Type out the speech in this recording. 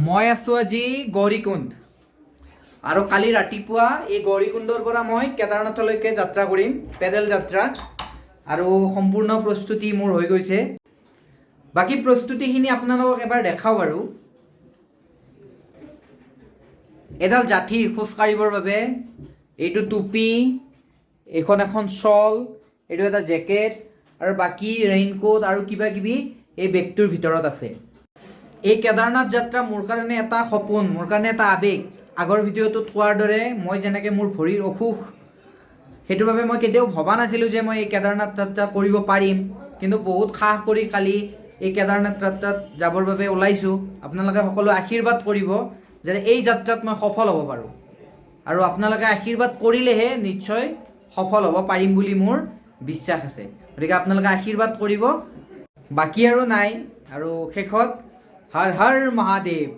মই আছোঁ আজি গৌৰীকুণ্ড আৰু কালি ৰাতিপুৱা এই গৌৰীকুণ্ডৰ পৰা মই কেদাৰনাথলৈকে যাত্ৰা কৰিম, পেডেল যাত্ৰা। আৰু সম্পূৰ্ণ প্ৰস্তুতি মোৰ হৈ গৈছে। বাকী প্ৰস্তুতিখিনি আপোনালোকক এবাৰ দেখাওঁ বাৰু। এডাল জাঠি খোজ কাঢ়িবৰ বাবে, এইটো টুপি, এইখন এখন শ্বল, এইটো এটা জেকেট আৰু বাকী ৰেইনকোট আৰু কিবা কিবি এই বেগটোৰ ভিতৰত আছে। এই কেদাৰনাথ যাত্ৰা মোৰ কাৰণে এটা সপোন, মোৰ কাৰণে এটা আৱেগ। আগৰ ভিডিঅ'টোত কোৱাৰ দৰে মই যেনেকৈ মোৰ ভৰিৰ অসুখ, সেইটোৰ বাবে মই কেতিয়াও ভবা নাছিলোঁ যে মই এই কেদাৰনাথ যাত্ৰা কৰিব পাৰিম। কিন্তু বহুত সাহ কৰি কালি এই কেদাৰনাথ যাত্ৰাত যাবৰ বাবে ওলাইছোঁ। আপোনালোকে সকলোৱে আশীৰ্বাদ কৰিব যে এই যাত্ৰাত মই সফল হ'ব পাৰোঁ। আৰু আপোনালোকে আশীৰ্বাদ কৰিলেহে নিশ্চয় সফল হ'ব পাৰিম বুলি মোৰ বিশ্বাস আছে। গতিকে আপোনালোকে আশীৰ্বাদ কৰিব। বাকী আৰু নাই, আৰু শেষত হৰ হৰ মহাদেৱ।